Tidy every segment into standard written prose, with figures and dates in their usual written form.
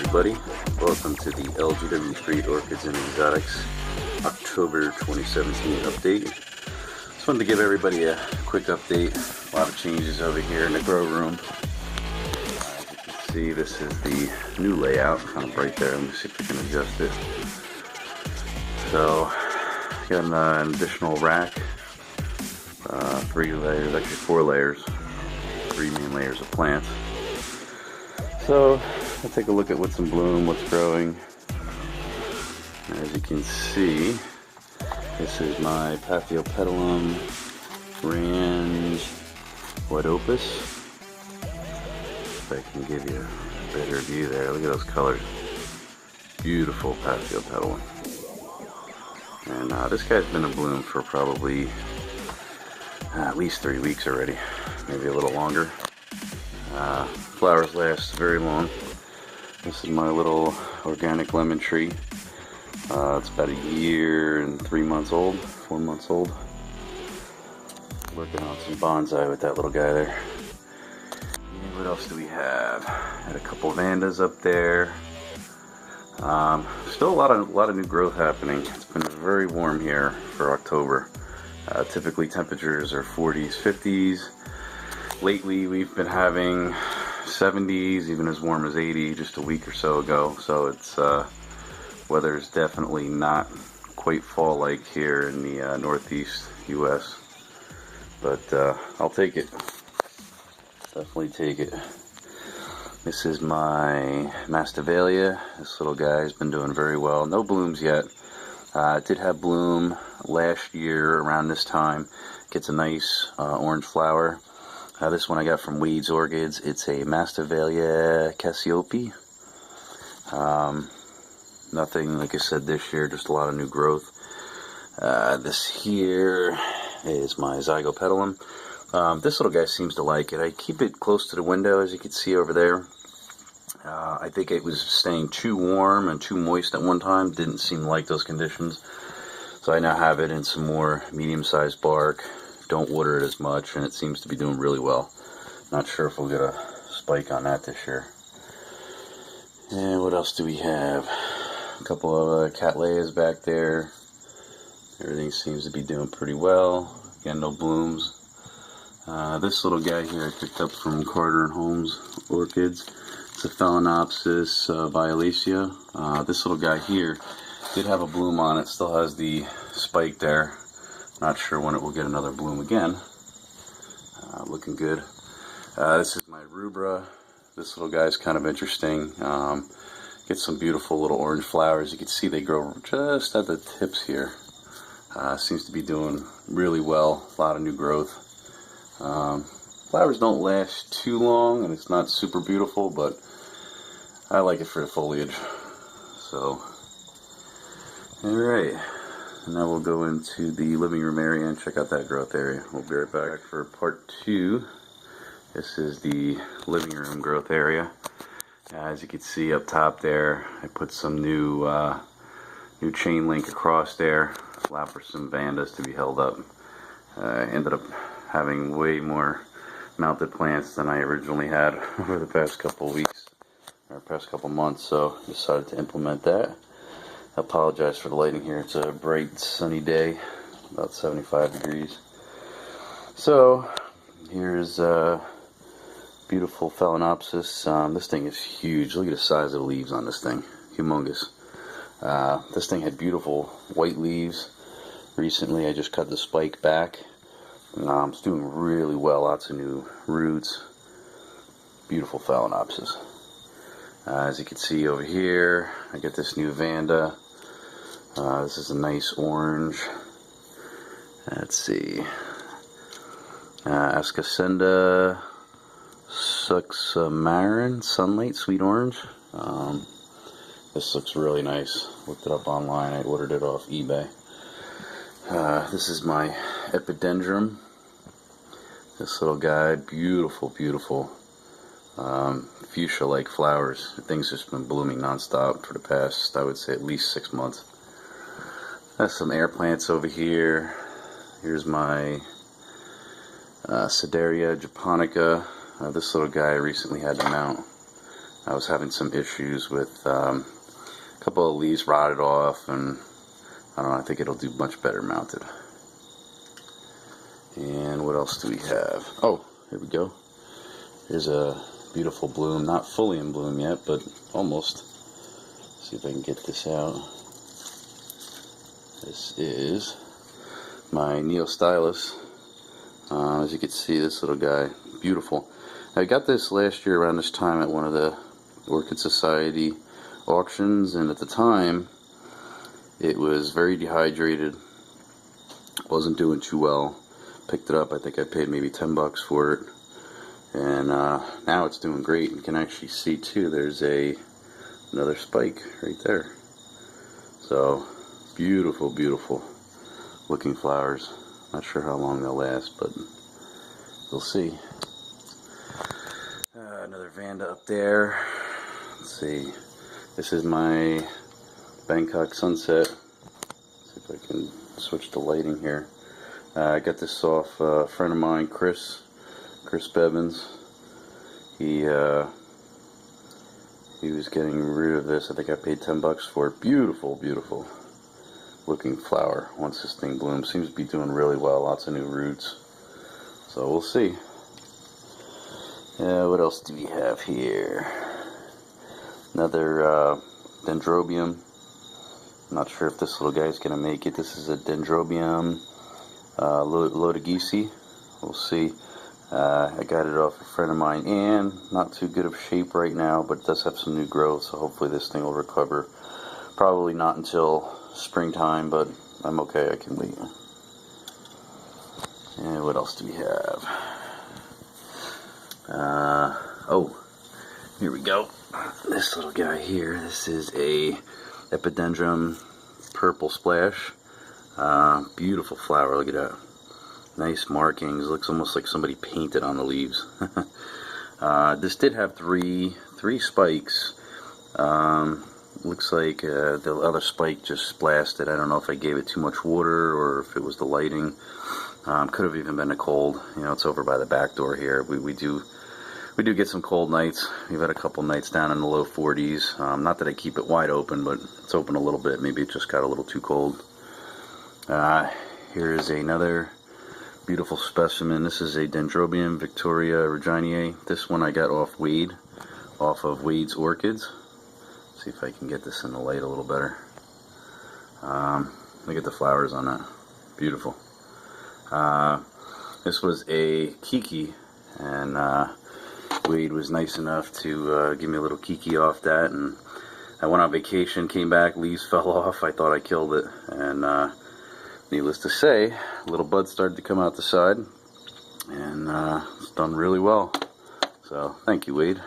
everybody. Welcome to the LGW Street Orchids and Exotics October 2017 update. Just wanted to give everybody a quick update. A lot of changes over here in the grow room. As you can see, this is the new layout, kind of right there. Let me see if we can adjust it. So, got an additional rack, 3 layers, actually 4 layers, 3 main layers of plants. So, I'll take a look at what's in bloom, what's growing. As you can see, this is my Epidamnum Range White Opus. If I can give you a better view there, look at those colors. Beautiful Epidamnum. And this guy's been in bloom for probably at least 3 weeks already, maybe a little longer. Flowers last very long. This is my little organic lemon tree. It's about 1 year and 3 months old, 4 months old. Working on some bonsai with that little guy there. And what else do we have? Had a couple vandas up there. Still a lot of new growth happening. It's been very warm here for October. Typically temperatures are 40s, 50s. Lately we've been having 70s, even as warm as 80 just a week or so ago. So it's weather's definitely not quite fall-like here in the northeast U.S. But I'll take it. Definitely take it. This is my Masdevallia. This little guy has been doing very well. No blooms yet. It did have bloom last year around this time. Gets a nice orange flower. This one I got from Weeds Orchids. It's a Masdevallia Cassiope. Nothing, like I said, this year, just a lot of new growth. This here is my Epidamnum. This little guy seems to like it. I keep it close to the window, as you can see over there. I think it was staying too warm and too moist at one time. Didn't seem to like those conditions. So I now have it in some more medium-sized bark. Don't water it as much, and it seems to be doing really well. Not sure if we'll get a spike on that this year. And what else do we have? A couple of Cattleyas back there. Everything seems to be doing pretty well. Again, no blooms. This little guy here I picked up from Carter and Holmes Orchids. It's a Felon Topsis violacea. This little guy here did have a bloom on it. Still has the spike there. Not sure when it will get another bloom again. Looking good. This is my rubra. This little guy is kind of interesting. Gets some beautiful little orange flowers. You can see they grow just at the tips here. Seems to be doing really well. A lot of new growth. Flowers don't last too long, and it's not super beautiful, but I like it for the foliage. So, alright. Now we'll go into the living room area and check out that growth area. We'll be right back for part 2. This is the living room growth area. As you can see up top there, I put some new chain link across there. Allow for some vandas to be held up. I ended up having way more mounted plants than I originally had over the past couple weeks, or past couple months, so decided to implement that. I apologize for the lighting here. It's a bright sunny day, about 75 degrees. So here's beautiful Phalaenopsis. This thing is huge. Look at the size of the leaves on this thing. Humongous. This thing had beautiful white leaves. Recently I just cut the spike back. It's doing really well. Lots of new roots. Beautiful Phalaenopsis. As you can see over here, I got this new Vanda. This is a nice orange. Let's see. Ascacenda Suxamarin Sunlight Sweet Orange. This looks really nice. Looked it up online. I ordered it off eBay. This is my Epidamnum. This little guy, beautiful, beautiful. Fuchsia-like flowers. The thing's just been blooming non-stop for the past, I would say, at least 6 months. Got some air plants over here. Here's my Siderius Japonica. This little guy recently had to mount. I was having some issues with a couple of leaves rotted off, and I don't know, I think it'll do much better mounted. And what else do we have? Oh, here we go. Here's a beautiful bloom, not fully in bloom yet, but almost. Let's see if I can get this out. This is my Neostylus. As you can see, this little guy, beautiful. I got this last year around this time at one of the Orchid Society auctions, and at the time it was very dehydrated, wasn't doing too well. Picked it up, I think I paid maybe $10 for it, and now it's doing great. You can actually see too, there's another spike right there. So beautiful, beautiful looking flowers. Not sure how long they'll last, but we'll see. Another Vanda up there. Let's see. This is my Bangkok Sunset. Let's see if I can switch the lighting here. I got this off a friend of mine, Chris Bevins. He was getting rid of this. I think I paid $10 for it. Beautiful, beautiful looking flower. Once this thing blooms, seems to be doing really well. Lots of new roots. So we'll see. What else do we have here? Another Dendrobium. I'm not sure if this little guy's going to make it. This is a Dendrobium Lodagisi. We'll see. I got it off a friend of mine, and not too good of shape right now, but it does have some new growth, so hopefully this thing will recover. Probably not until springtime, but I'm okay, I can wait. And what else do we have? Oh, here we go. This little guy here, this is a Epidamnum purple splash. Beautiful flower, look at that. Nice markings, looks almost like somebody painted on the leaves. This did have three spikes. Looks like the other spike just blasted. I don't know if I gave it too much water or if it was the lighting. Could have even been the cold. You know, it's over by the back door here. We do get some cold nights. We've had a couple nights down in the low 40s. Not that I keep it wide open, but it's open a little bit. Maybe it just got a little too cold. Here is another beautiful specimen. This is a Dendrobium Victoria Reginae. This one I got off of Wade's Orchids. See if I can get this in the light a little better. Look at the flowers on that. Beautiful. This was a Kiki, and Wade was nice enough to give me a little Kiki off that, and I went on vacation, came back, leaves fell off. I thought I killed it, and needless to say, little buds started to come out the side, and it's done really well. So thank you, Wade.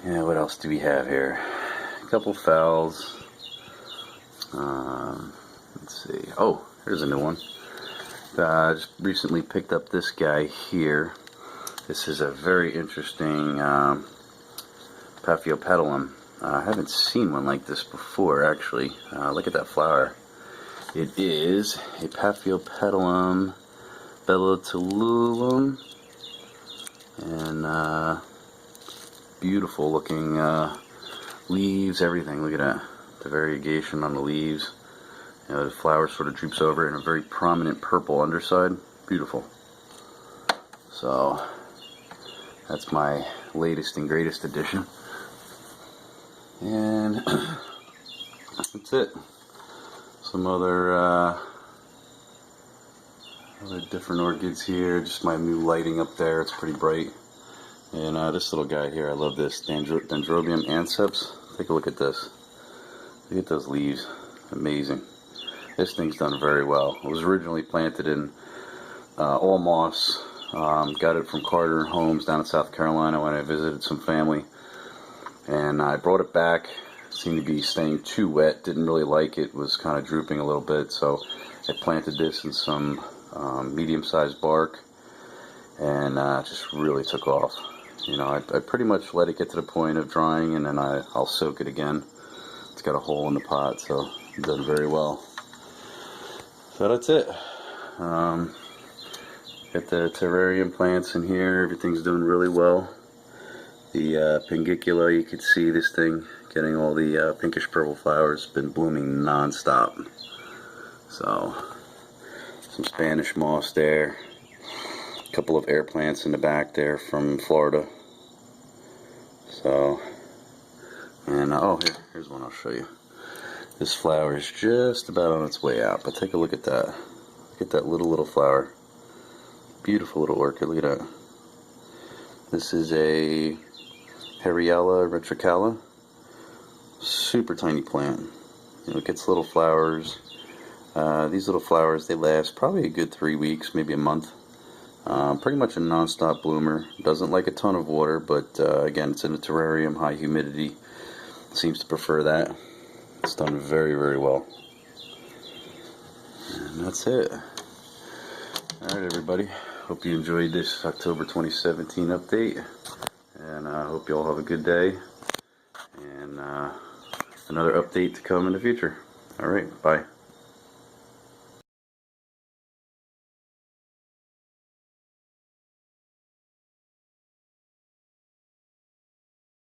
Yeah, what else do we have here? A couple fowls. Let's see. Oh, here's a new one. Just recently picked up this guy here. This is a very interesting Paphiopedilum. I haven't seen one like this before, actually. Look at that flower. It is a Paphiopedilum bellatulum, and beautiful looking leaves, everything. Look at that, the variegation on the leaves. You know, the flower sort of droops over in a very prominent purple underside. Beautiful. So that's my latest and greatest addition, and that's it. Some other different orchids here. Just my new lighting up there. It's pretty bright. And this little guy here, I love this Dendrobium anceps. Take a look at this. Look at those leaves. Amazing. This thing's done very well. It was originally planted in all moss. Got it from Carter Homes down in South Carolina when I visited some family. And I brought it back. It seemed to be staying too wet. Didn't really like it. Was kind of drooping a little bit. So I planted this in some medium-sized bark. And just really took off. You know, I pretty much let it get to the point of drying, and then I'll soak it again. It's got a hole in the pot, so it's done very well. So that's it. Got the terrarium plants in here. Everything's doing really well. The Pangicula, you can see this thing getting all the pinkish purple flowers, been blooming non-stop. So, some Spanish moss there. A couple of air plants in the back there from Florida. So, and oh, here's one I'll show you. This flower is just about on its way out, but take a look at that. Look at that little flower. Beautiful little orchid, look at that. This is a Heriella retricala. Super tiny plant. You know, it gets little flowers. These little flowers, they last probably a good 3 weeks, maybe a month. Pretty much a non-stop bloomer. Doesn't like a ton of water, but again, it's in a terrarium, high humidity. Seems to prefer that. It's done very, very well. And that's it. Alright, everybody. Hope you enjoyed this October 2017 update. And I hope you all have a good day. And another update to come in the future. Alright, bye.